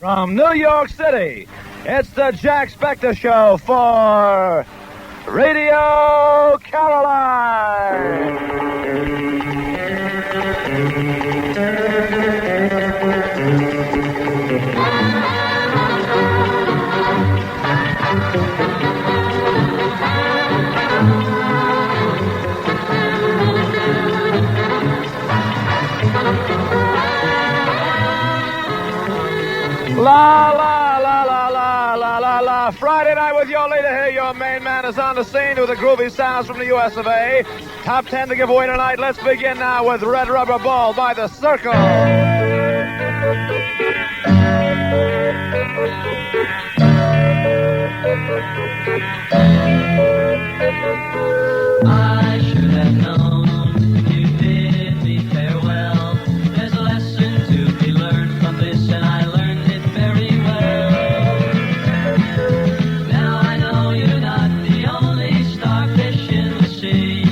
From New York City, it's the Jack Spector Show for Radio La, la, la, la, la, la, la, la. Friday night with your leader here. Your main man is on the scene with the groovy sounds from the US of A. Top 10 to give away tonight. Let's begin now with Red Rubber Ball by the Circle. I should have known you bid me farewell. There's a lesson to be learned from this, and I learned it very well. Now I know you're not the only starfish in the sea.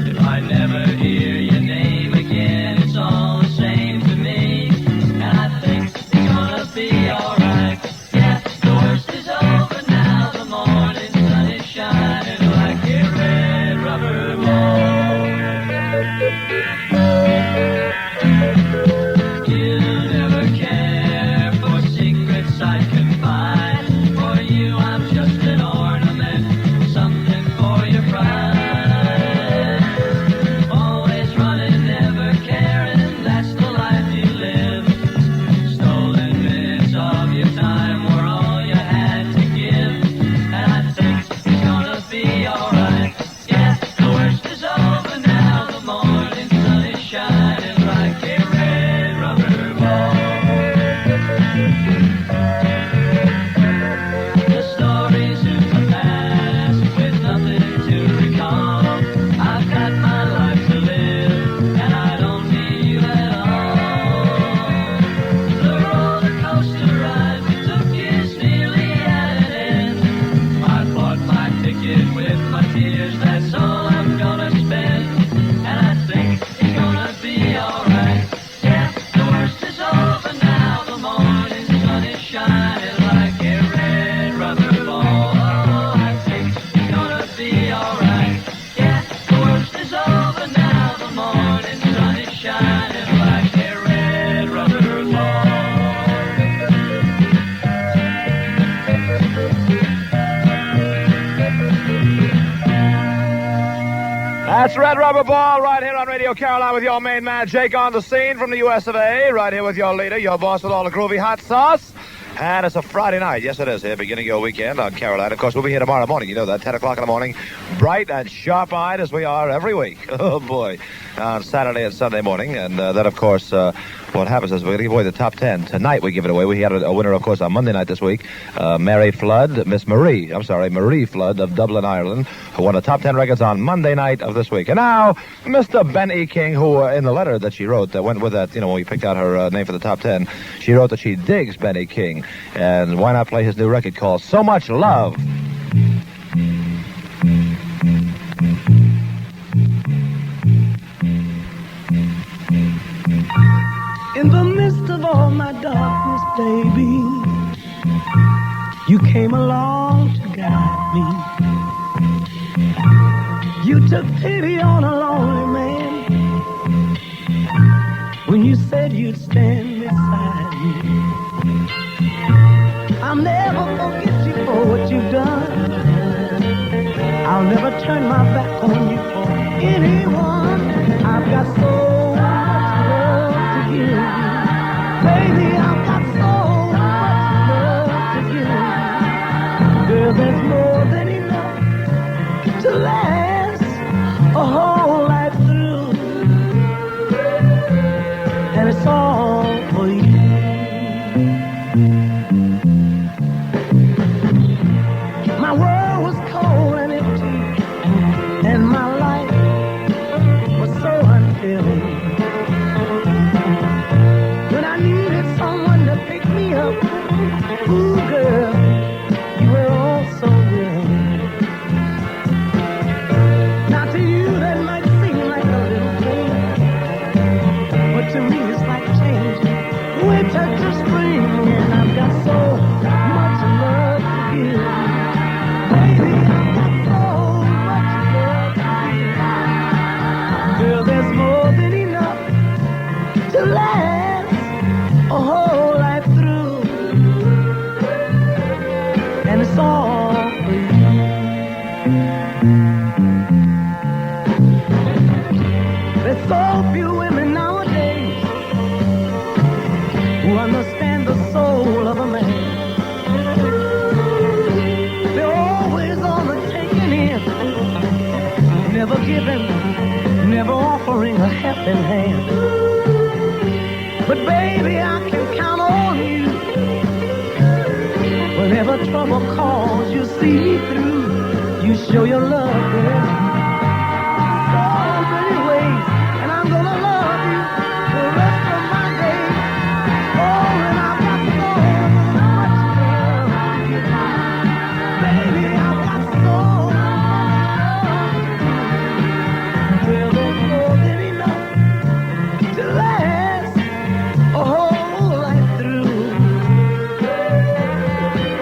If I never hear your name again, it's all the same to me. And I think it's gonna be alright. Yeah, the worst is over now. The morning sun is shining like a red rubber ball. You never care for secrets I confide. For you I'm just an ornament, something for your pride. Always running, never caring, that's the life you live. Stolen minutes of your time were all you had to give. And I think it's gonna be alright. Yeah, the worst is over now. The morning sun is shining like a red rubber ball. The stories of the past with nothing to recall. I've got my life to live, and I don't need you at all. The roller coaster ride we took is nearly at an end. I bought my ticket with my tears, that's all I'm gonna spend. And I think it's gonna be alright. Yeah, the worst is over now. The morning sun is shining like a red rubber ball. Oh, I think it's gonna be alright. Yeah, the worst is over now. The morning sun is shining like a red rubber ball. That's Red Rubber Ball right here on Radio Caroline with your main man, Jake, on the scene from the US of A. Right here with your leader, your boss with all the groovy hot sauce. And it's a Friday night. Yes, it is here, beginning your weekend on Caroline. Of course, we'll be here tomorrow morning. You know that, 10 o'clock in the morning. Bright and sharp-eyed as we are every week. Oh, boy. On Saturday and Sunday morning. And then, of course, what happens is we're going to give away the top 10. Tonight we give it away. We had a winner, of course, on Monday night this week. Marie Flood of Dublin, Ireland, who won the top 10 records on Monday night of this week. And now, Mr. Ben E. King, who in the letter that she wrote that went with that, when we picked out her name for the top 10, she wrote that she digs Ben E. King. And why not play his new record called So Much Love? In the midst of all my darkness, baby, you came along to guide me. You took pity on a lonely man when you said you'd stand beside me. I'll never forget you for what you've done. I'll never turn my back on you for anyone. I've got so much love to give you. Baby, I've got so much love to give you. Girl, there's more than enough to last a whole life through. And it's all for you. My world was cold and empty, and my life was so unfilling. When I needed someone to pick me up, ooh, girl, you were all so willing. Now to you that might seem like a little thing, but to me it's like changing winter to spring, and I've got so helping hand. But baby, I can count on you. Whenever trouble calls, you see me through. You show your love, girl. So many ways, and I'm gonna love you the rest of my days. Oh, and I've got so much love to give you. Baby, I've got so much. Well, there's more than enough to last a whole life through.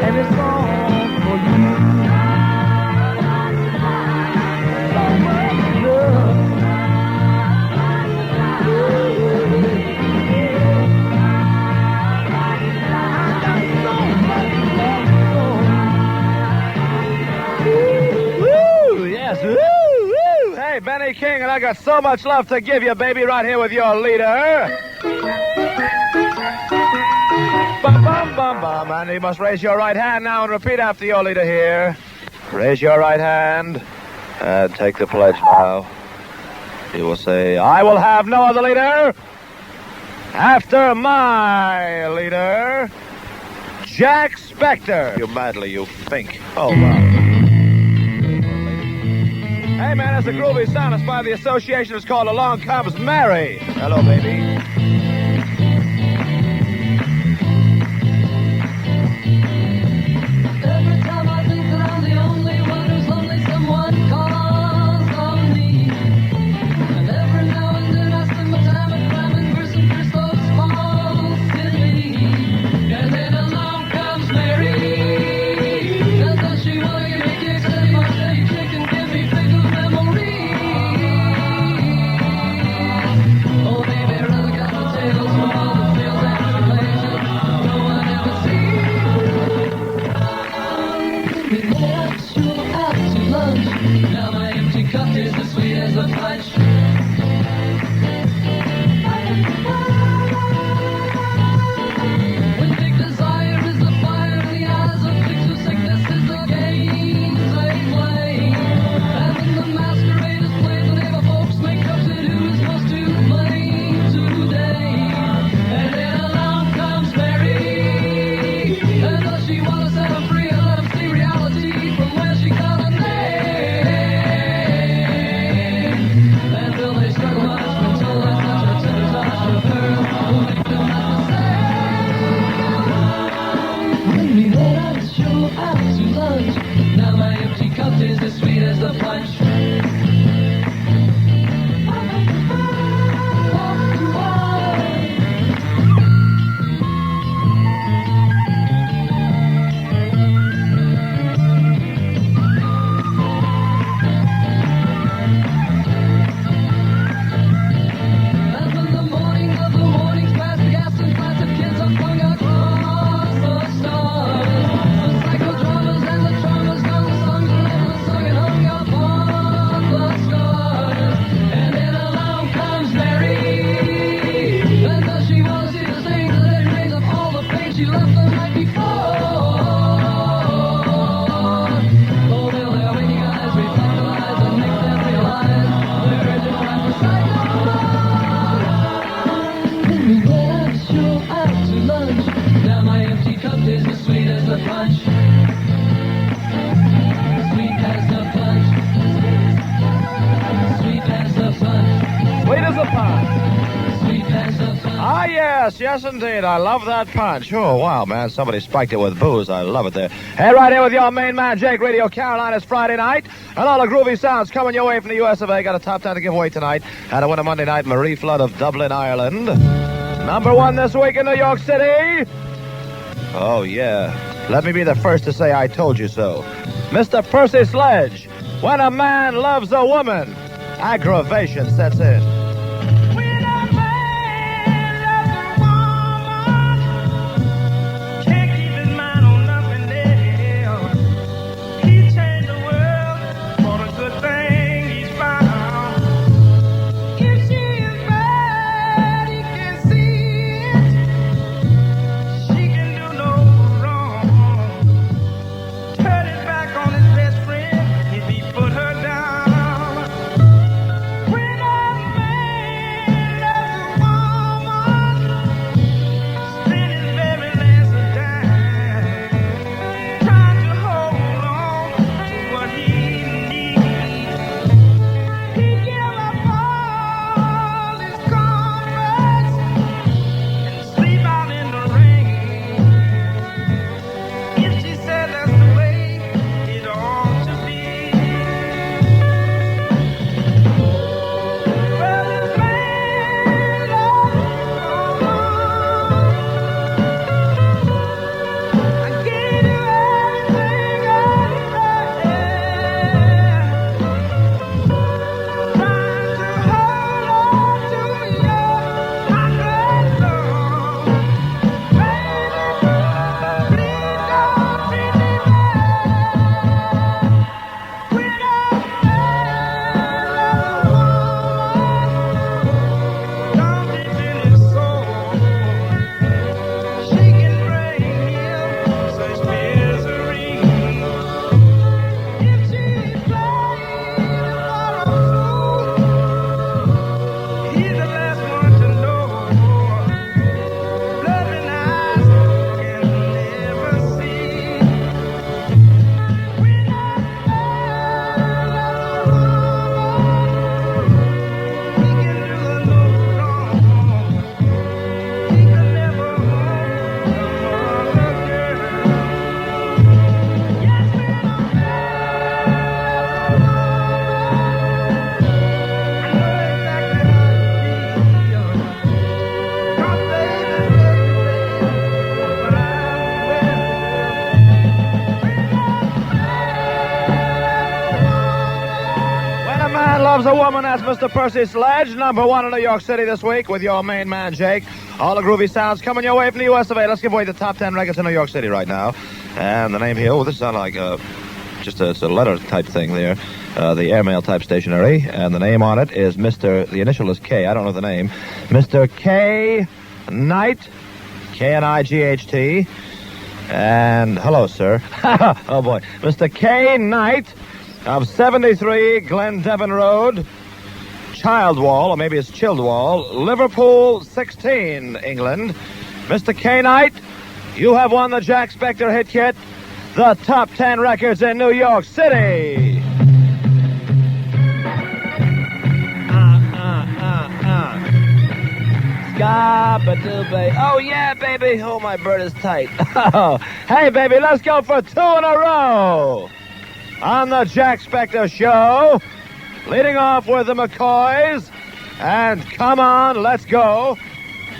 And it's all for you. So much love. Woo! Yes, woo! Woo! Hey, Benny King, and I got so much love to give you, baby, right here with your leader. Bum, bum, bum, bum. And you must raise your right hand now and repeat after your leader here. Raise your right hand and take the pledge now. You will say, I will have no other leader after my leader, Jack Spector. You madly, you think. Oh, wow. Hey, man, that's a groovy sound. It's by the association. It's called Along Comes Mary. Hello, baby. Every time I think that I'm the only one who's lonely, someone calls on me. And every now and then I spend my time at climbing for some crystal falls in me. And then along comes Mary. And does she want to give me kicks anymore? Say you chicken, give me fickle memories. Oh, baby, rather got the tales from all the fields and places no one ever sees. Out to lunch. Now my empty cup is as sweet as a punch. When big desire is the fire in the eyes of pigs of sickness is the games they play. And when the masquerade is played, the neighbor folks make up to who's most to blame today. And then along comes Mary. And does she want to set her free and let him see reality from where she got her name? And will they struggle much until there's such a tender touch of her who makes them not the same? When we let us show out to lunch, now my empty cup is as sweet as the punch. And when the morning of the mornings past the gas and flats of kids are flung across the stars, the psychodramas and the dramas gone, the songs are never sung and hung upon the stars. And then along comes Mary. And does she want to see the stains that remains of all the pain she left the night before? Oh, they'll their waking eyes reflect the lies and make them realize they're urgent time for psycho. When we let us show out to lunch, now my empty cup is as sweet as the punch. Sweet as the punch. Sweet as the punch. Sweet as a punch. Sweet as the punch. Ah, yes, yes, indeed. I love that punch. Oh, wow, man. Somebody spiked it with booze. I love it there. Hey, right here with your main man, Jake, Radio Carolina. It's Friday night, and all the groovy sounds coming your way from the US of A. Got a top 10 to give away tonight. And a winner Monday night, Marie Flood of Dublin, Ireland. Number one this week in New York City. Oh, yeah. Let me be the first to say I told you so. Mr. Percy Sledge. When a man loves a woman, aggravation sets in. When a man loves a woman, can't keep his mind on nothing else. He changed the world for the good thing he's found. If she is bad, he can see it. She can do no wrong. Turn his back on his best friend if he put her down. When a loves a woman. That's Mr. Percy Sledge, number one in New York City this week with your main man, Jake. All the groovy sounds coming your way from the US of A. Let's give away the top 10 records in New York City right now. And the name here, this sounds like it's a letter type thing there. The airmail type stationery. And the name on it is Mr. The initial is K. I don't know the name. Mr. K. Knight. K-N-I-G-H-T. And hello, sir. Oh, boy. Mr. K. Knight of 73 Glendevon Road, Childwall, or maybe it's Childwall, Liverpool 16, England. Mr. K. Knight, you have won the Jack Spector hit kit, the top 10 records in New York City. Oh, yeah, baby. Oh, my bird is tight. Hey, baby, let's go for 2 in a row on the Jack Spector Show. Leading off with the McCoys and Come On, Let's Go.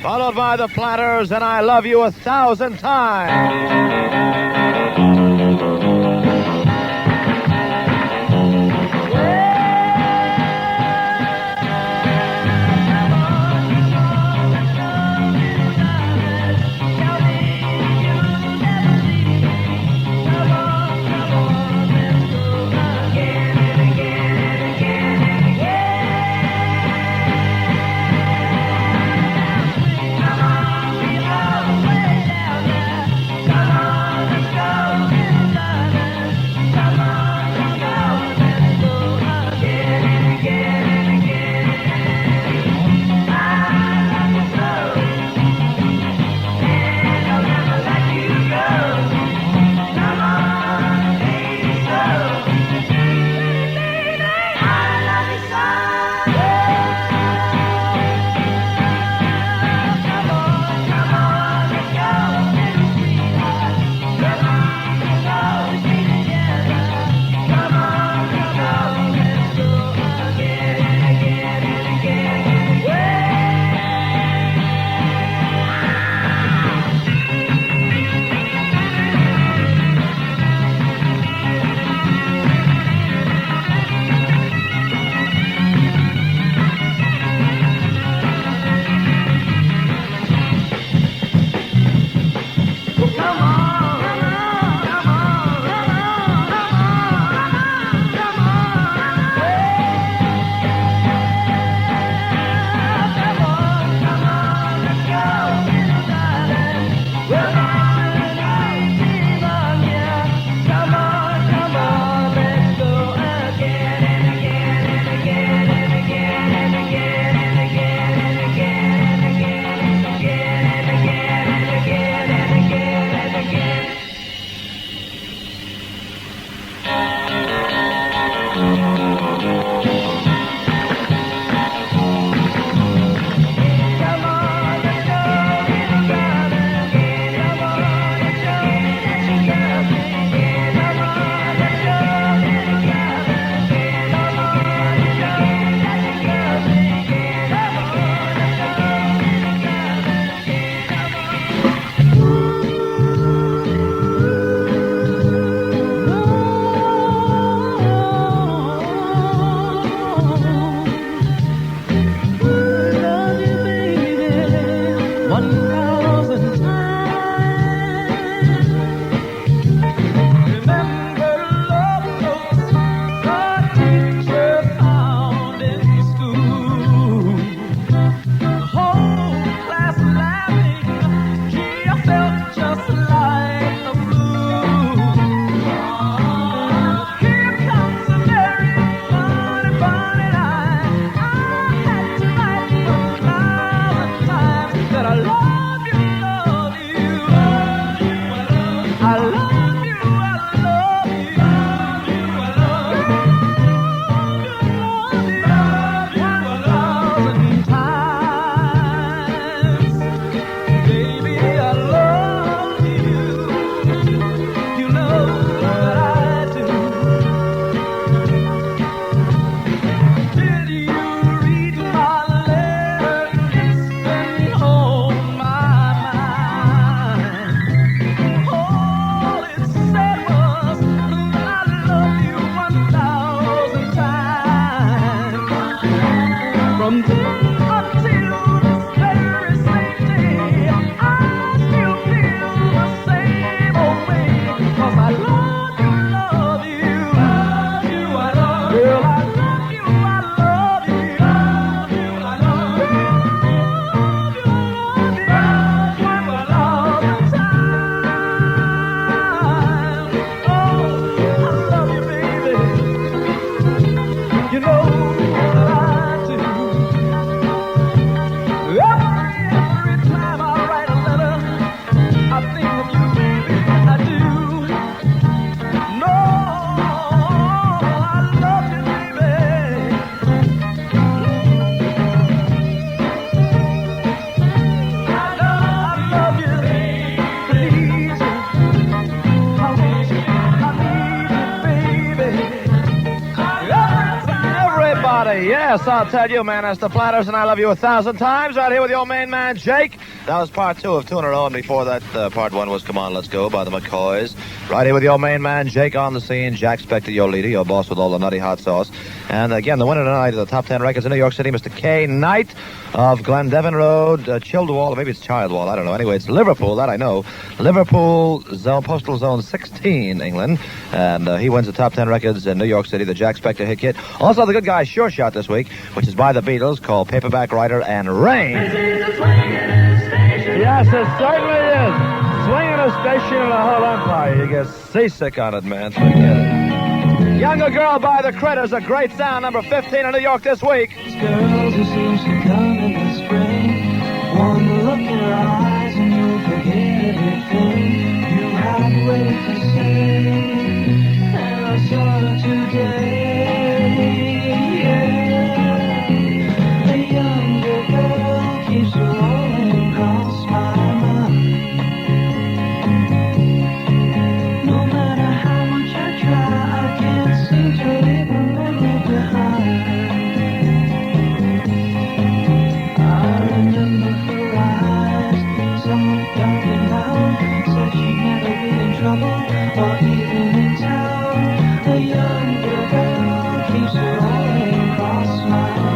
Followed by the Platters and I Love You 1,000 Times. Yes, I'll tell you, man. It's the Platters, and I love you 1,000 times. Right here with your main man, Jake. That was part 2 of 2 in a row, and before that, part 1 was Come On, Let's Go by the McCoys. Right here with your main man, Jake on the scene. Jack Spector, your leader, your boss with all the nutty hot sauce. And again, the winner tonight of the top 10 records in New York City, Mr. K. Knight of Glendevin Road, Childwall, or maybe it's Childwall, I don't know. Anyway, it's Liverpool, that I know. Liverpool, Postal Zone 16, England. And he wins the top 10 records in New York City, the Jack Spector hit kit. Also, the good guy Sure Shot this week, which is by the Beatles, called Paperback Writer and Rain. Yes, it certainly is. Swinging a station in the whole empire. You get seasick on it, man. Forget it. Younger Girl by the Critters, a great sound, number 15 in New York this week. Girls who seems to come in the spring. One look in her eyes and you'll forget everything you had waited to say. And I saw her today. Yeah. A younger girl keeps rolling across my mind. No matter how much I try, I can't seem to leave her memory behind. I remember her eyes, somewhat dark and loud, said she'd never be in trouble or even in town. A younger girl keeps rolling across my mind.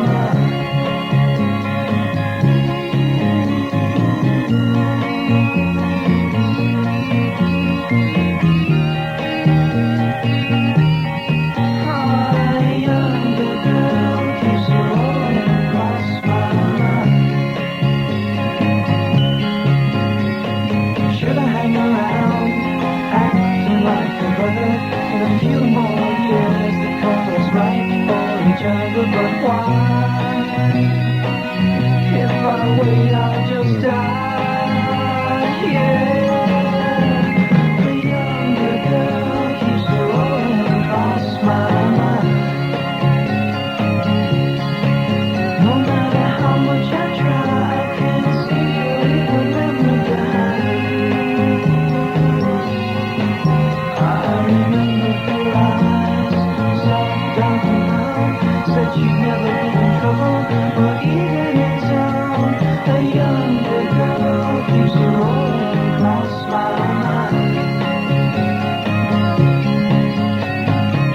But why? If I wait, I'll just die. Yeah. The younger girl keeps rolling across my mind. No matter how much I try, I can't seem to leave her memory behind. I remember her eyes, soft, dark and loud. Said she'd never been in trouble, or even in town. A younger girl keeps rolling across my mind.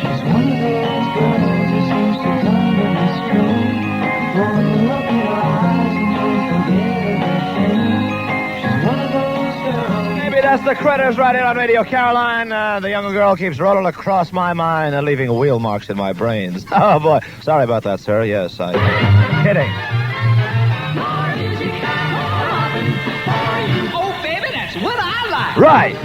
She's one of those girls who seems to come in a string. One look in her eyes and you'll forget everything. She's one of those girls. Maybe that's the Critters right here on Radio Caroline. The younger girl keeps rolling across my mind and leaving wheel marks in my brains. Oh, boy. Sorry about that, sir. Yes, I'm kidding. Oh, baby, that's what I like. Right.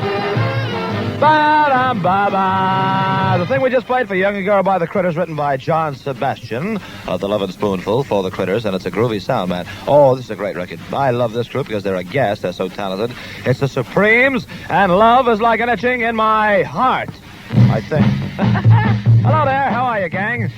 Ba-dum-ba-ba. The thing we just played for Younger Girl by the Critters, written by John Sebastian of the Lovin' Spoonful for the Critters, and it's a groovy sound, man. Oh, this is a great record. I love this group because they're a gas. They're so talented. It's the Supremes, and love is like an itching in my heart, I think. Hello there. How are you, gang?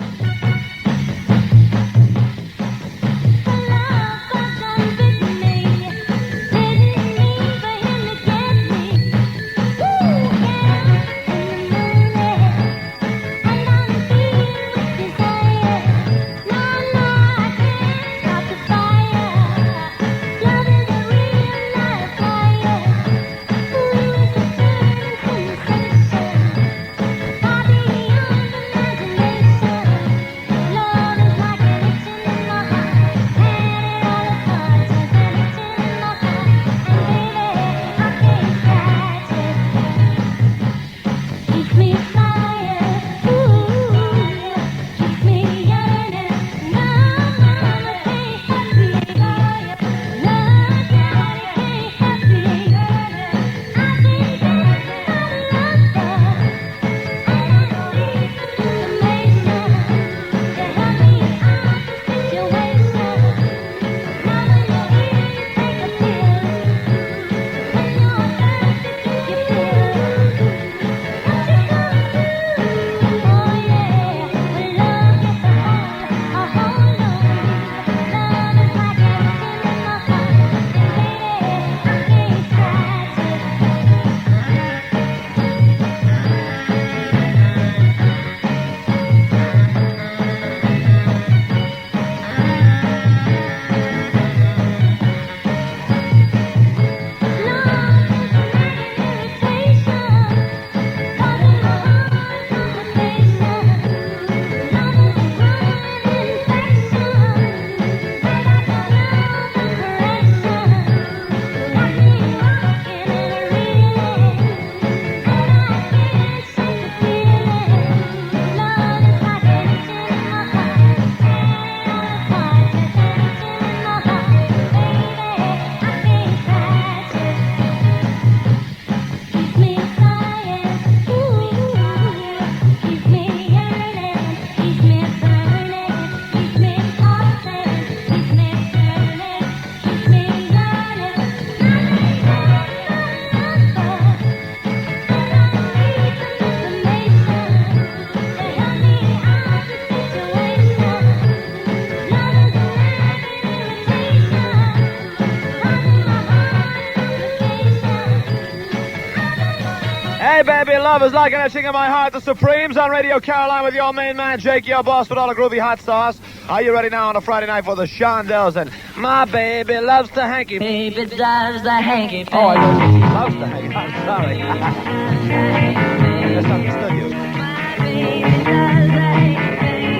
Hey, baby, love is like an etching in my heart. The Supremes on Radio Caroline with your main man, Jake, your boss with all the groovy hot sauce. Are you ready now on a Friday night for the Shondells and My Baby Loves the Hanky? Baby does the hanky Oh, I panky. loves the hanky. I'm sorry. I misunderstood you.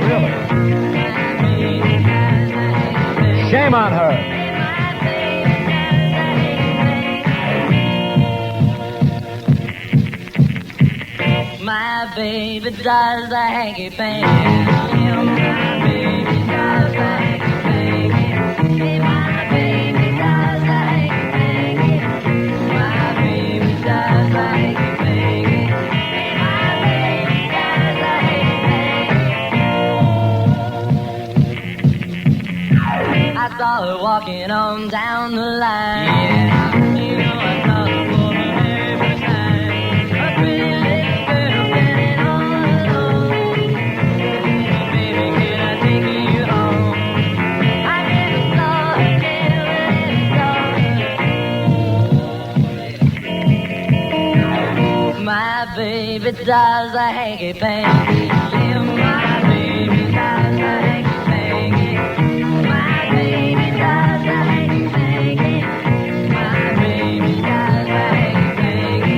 Really? Shame on her. My baby does the hanky panky. My baby does the hanky panky. My baby does the hanky panky. My baby does the hanky panky. My baby does the hanky panky. I saw her walking on down the line. Yeah, you know I saw her for the very first time. A pretty little girl standing all alone. Baby, can I take you home? I never saw her, never saw her. My baby does a hanky panky. Yeah, my baby does a hanky panky. My baby does a hanky panky. My baby does a hanky panky.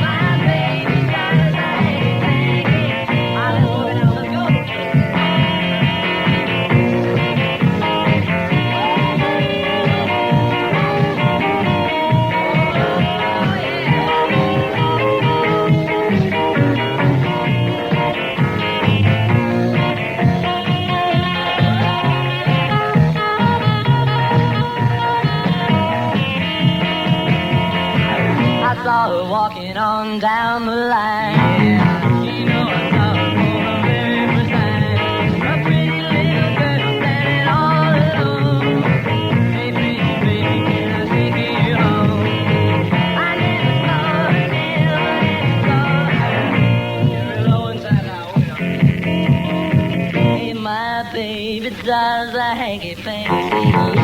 My baby does a hanky panky. All right, let's move it on, let's go. I saw her walking on down the line. You know I saw her for the very first time. A pretty little girl standing all alone. Hey, pretty baby, can I take you home? I never saw her, never saw her. You're low inside out, wait up. Hey, my baby does a hanky panky.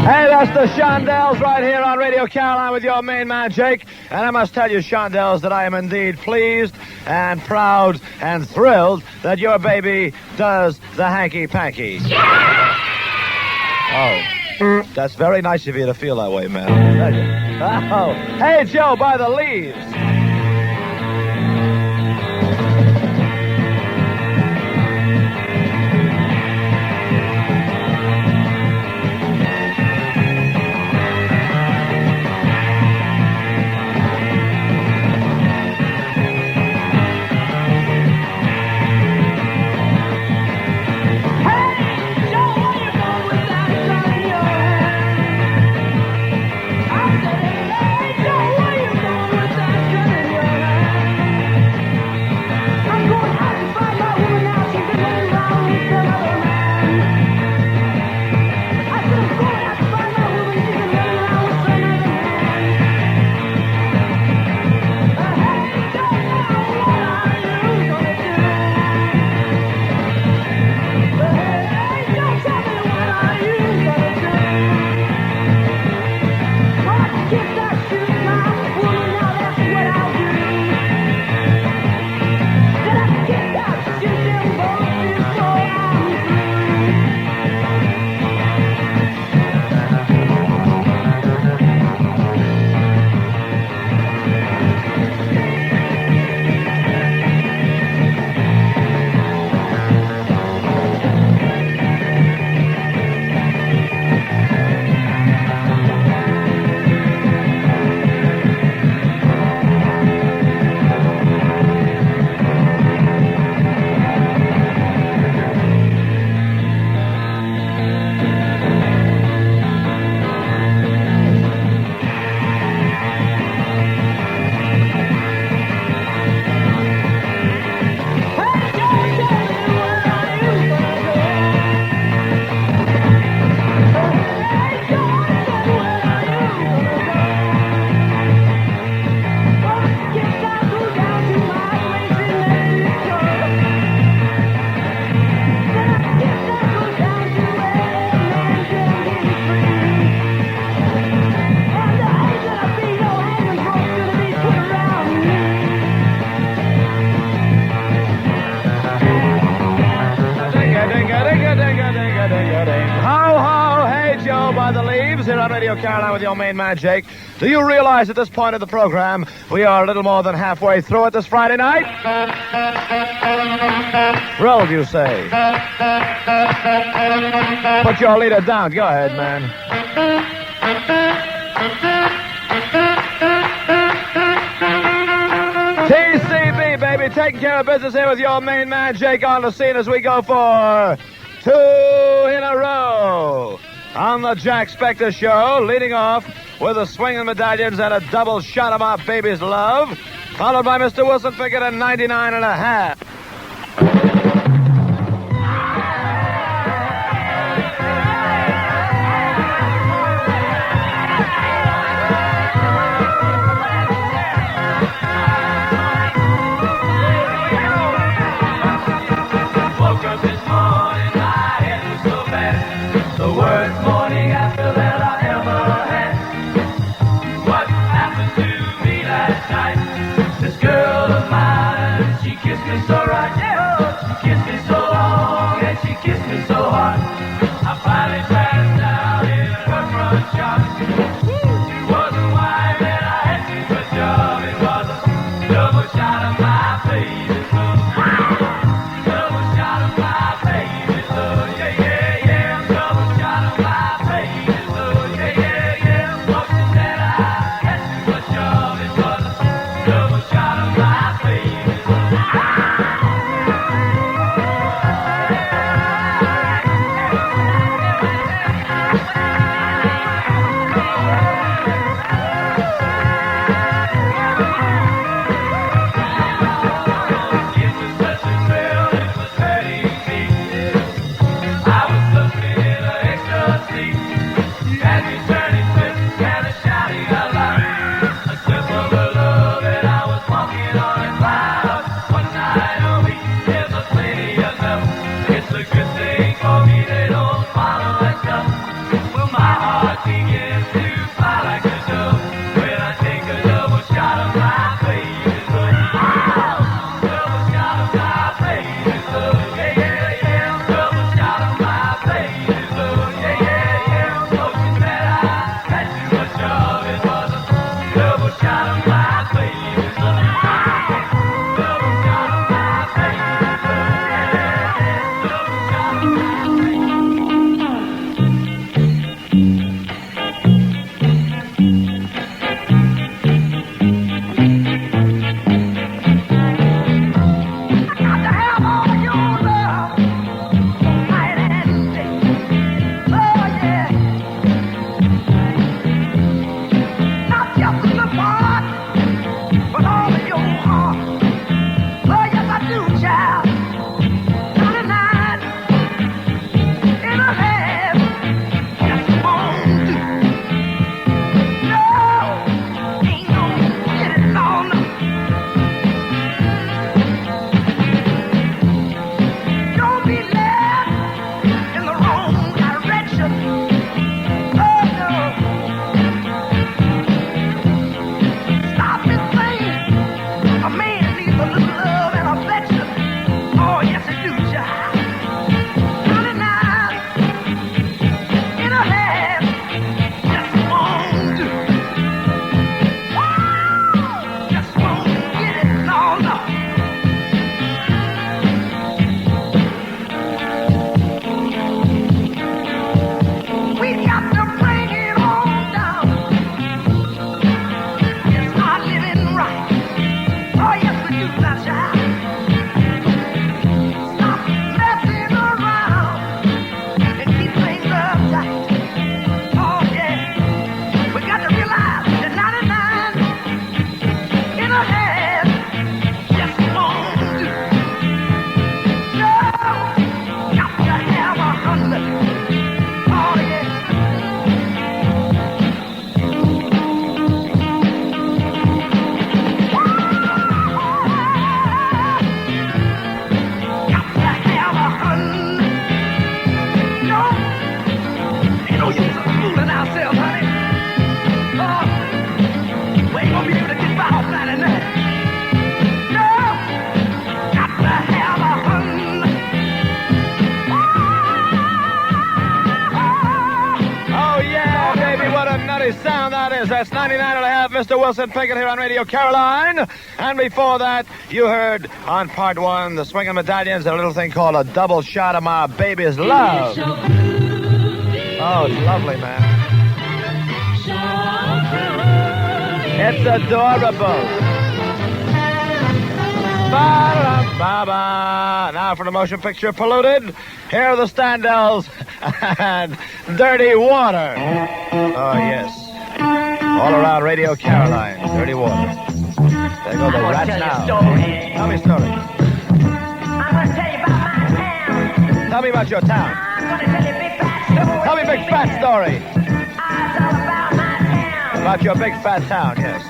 Hey, that's the Shondells right here on Radio Caroline with your main man, Jake. And I must tell you, Shondells, that I am indeed pleased and proud and thrilled that your baby does the hanky-panky. Oh, that's very nice of you to feel that way, man. Oh, hey, Joe, by the leaves. Hey, Joe, where you going with that gun in your hand? I said, hey, Joe, where you going with that gun? on Radio Caroline with your main man, Jake. Do you realize at this point of the program, we are a little more than halfway through it this Friday night? Thrilled, you say? Put your leader down. Go ahead, man. TCB, baby, taking care of business here with your main man, Jake, on the scene as we go for 2 in a row on the Jack Spector Show, leading off with a swing of medallions and a double shot of our baby's love, followed by Mr. Wilson Pickett at 99 and a half. That's 99.5, Mr. Wilson Pickett here on Radio Caroline. And before that, you heard on part one, the Swinging Medallions, a little thing called A Double Shot of My Baby's Love. Oh, it's lovely, man. It's adorable. Ba-da-ba-ba. Now for the motion picture Polluted, here are the Standells and Dirty Water. Oh, yes. All around Radio Caroline, Dirty Water. There go the rats now. Tell me a story. I'm going to tell you about my town. Tell me about your town. I'm going to tell you a big fat story. Tell me a big fat story. It's all about my town. About your big fat town, yes.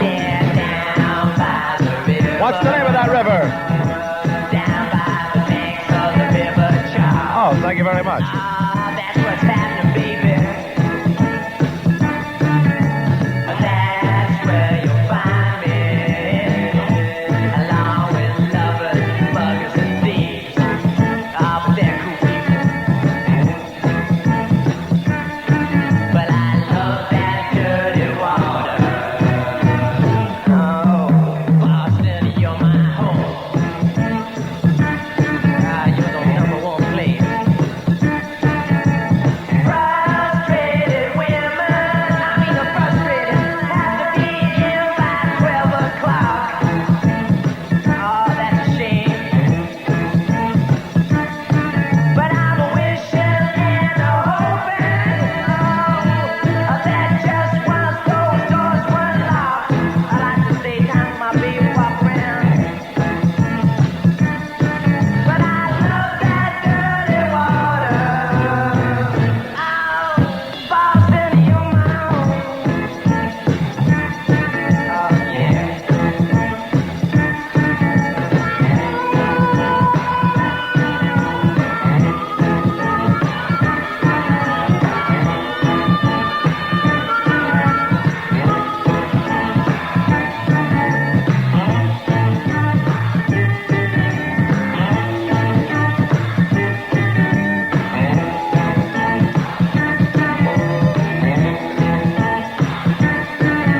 Yeah, down by the river. What's the name of that river? Down by the banks of the river Charles. Oh, thank you very much. Ah, that's what's happening, baby. That's where you'll find me. Along with lovers, muggers, and thieves. Oh, they're cool people. But I love that dirty water. Oh, Boston, you're my home. Ah, you're the number one place. Frustrated women, the frustrated have to be in by 12 o'clock. Oh, that's a shame. But I'm wishing and hoping, that just once those doors were locked. I like to stay down with my baby walk around. But I love that dirty water. Oh, Boston, you're my home. Oh, yeah.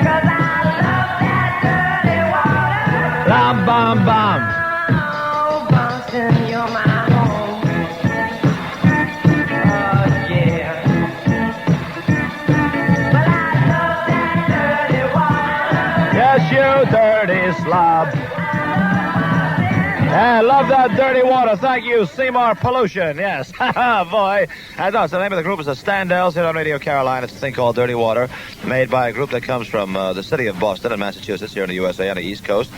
Cause I love that dirty water. Bam, bam, bam. Oh, Boston, you're my home. Oh, yeah. But I love that dirty water. Yes, you dirty slob. I love that dirty water. Thank you, Seymour Pollution. Yes. Boy. And no, so the name of the group is the Standells here on Radio Caroline. It's a thing called Dirty Water, made by a group that comes from the city of Boston in Massachusetts, here in the USA on the East Coast.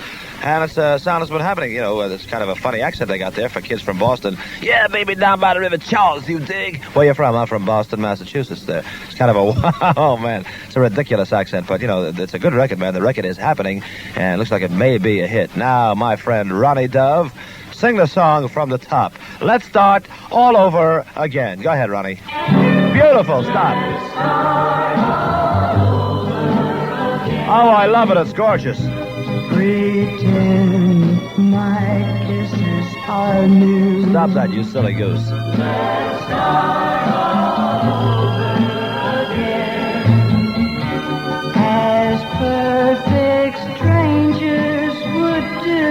And it's a sound that's been happening. You know, it's kind of a funny accent they got there for kids from Boston. Yeah, baby, down by the River Charles, you dig? Where you from? I'm from Boston, Massachusetts there. It's kind of a, oh, man, it's a ridiculous accent. But, you know, it's a good record, man. The record is happening, and it looks like it may be a hit. Now, my friend Ronnie Dove, sing the song from the top. Let's start all over again. Go ahead, Ronnie. Beautiful. Stop. Oh, I love it. It's gorgeous. Pretend my kisses are new. Stop that, you silly goose. As perfect strangers would do.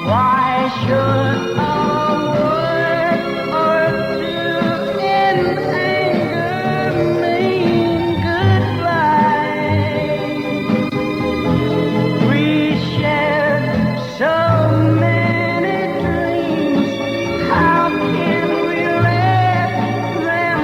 Why should a word or two in anger mean goodbye? We shared so many dreams. How can we let them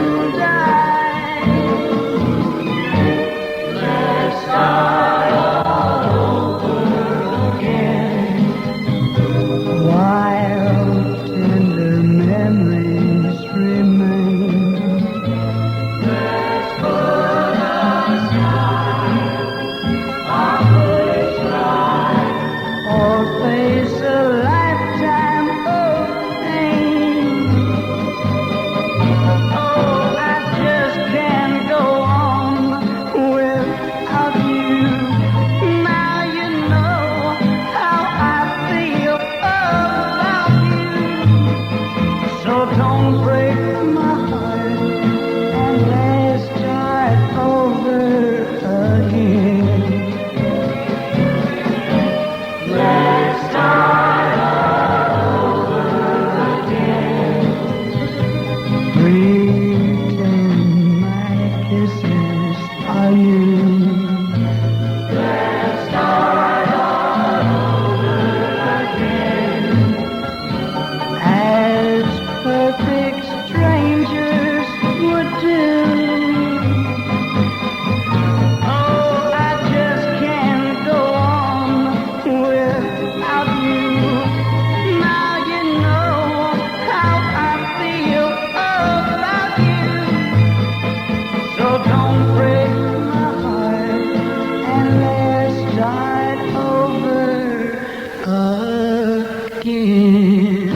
skin.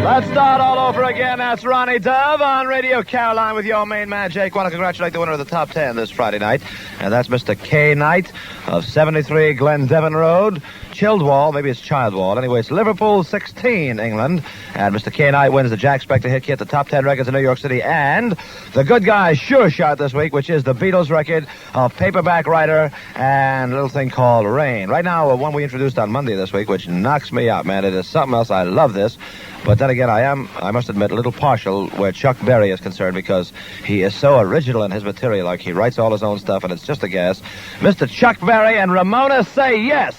Let's start all over again. That's Ronnie Dove on Radio Caroline with your main man, Jake. Want to congratulate the winner of the top 10 this Friday night. And that's Mr. K. Knight of 73 Glendevon Road. Childwall, maybe it's Childwall. Anyway, it's Liverpool 16, England. And Mr. K. Knight wins the Jack Spector hit kit, the top 10 records in New York City, and the good guy's sure shot this week, which is the Beatles record of Paperback Writer and a little thing called Rain. Right now, one we introduced on Monday this week, which knocks me out, man. It is something else. I love this. But then again, I must admit, a little partial where Chuck Berry is concerned because he is so original in his material. Like, he writes all his own stuff, and it's just a gas. Mr. Chuck Berry and Ramona Say Yes.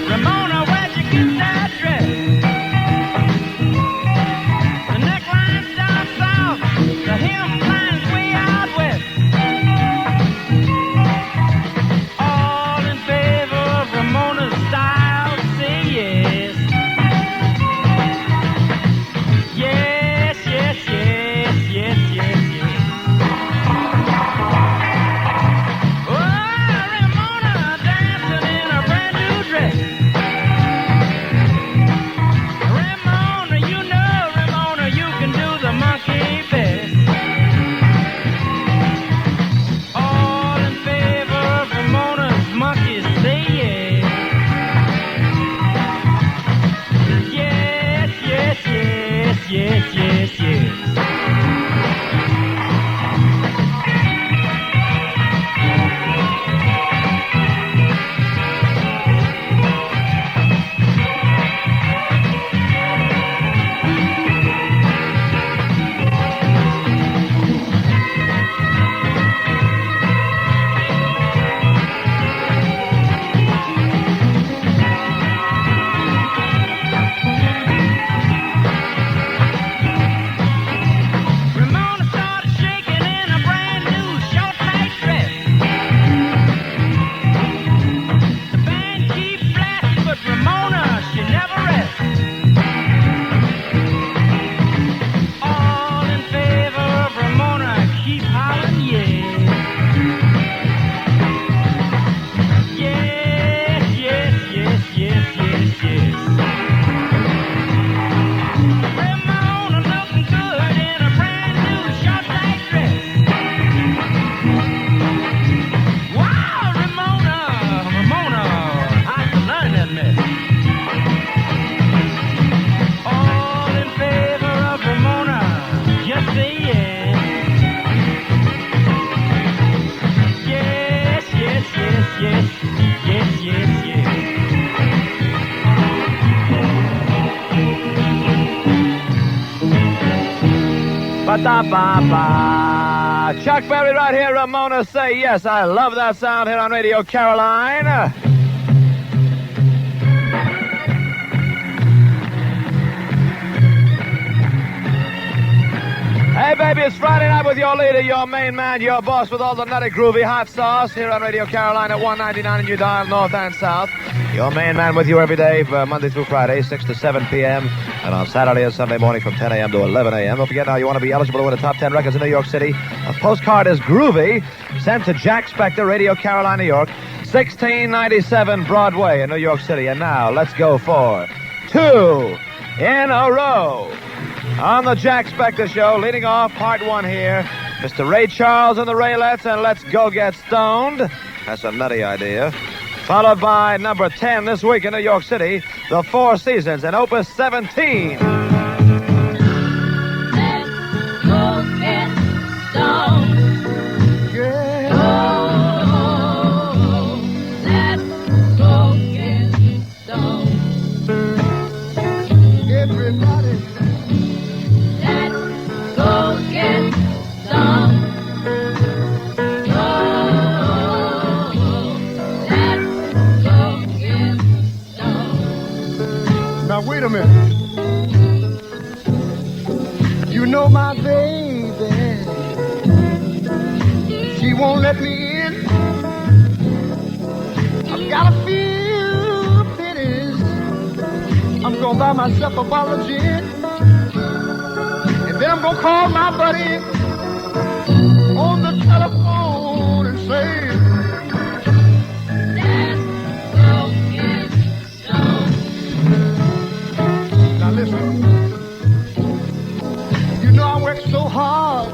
Ramona, where'd you get that dress? The neckline's down south, the hemline's way out west. All in favor of Ramona's style, say yes. Yes, yes, yes, yes, yes, yes. Oh, Ramona dancing in a brand new dress. Ramona, you know, Ramona, you can do the monkey best. All in favor of Ramona's monkeys, say yes. Yes, yes, yes, yes, yes, yes. Ramona started shaking in a brand new short tight dress. The band keeps blasting, but Ramona, she never rests. All in favor of Ramona, keep hollering yeah. Yes, yes, yes, yes, yes, yes. Ramona looking good in a brand new short tight dress. Wow, Ramona, how'd you learn that mess? All in favor of Ramona, just say yes. Yes, yes, yes, yes, yes, yes, yes. Ba-da-ba-ba. Chuck Berry right here, Ramona Say Yes. I love that sound here on Radio Caroline. Hey, baby, it's Friday night with your leader, your main man, your boss with all the nutty, groovy hot sauce here on Radio Caroline at 199 and you dial north and south. Your main man with you every day, Monday through Friday, 6 to 7 p.m. And on Saturday and Sunday morning from 10 a.m. to 11 a.m. Don't forget now, you want to be eligible to win the top 10 records in New York City. A postcard is groovy, sent to Jack Spector, Radio Caroline, New York, 1697 Broadway in New York City. And now, let's go for 2 in a row. On the Jack Spector Show, leading off part 1 here, Mr. Ray Charles and the Raylettes, and Let's Go Get Stoned. That's a nutty idea. Followed by number 10 this week in New York City, The Four Seasons and Opus 17. Now wait a minute. You know my baby, she won't let me in. I've got a few pennies. I'm gonna buy myself a bottle of gin, and then gonna call my buddy on the telephone and say, now listen, you know I work so hard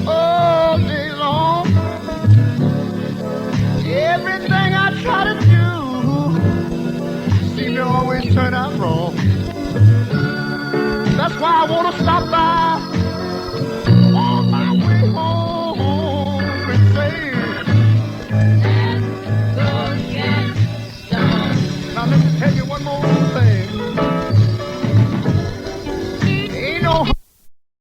all day long. Everything I try to do seems to always turn out wrong. That's why I want to stop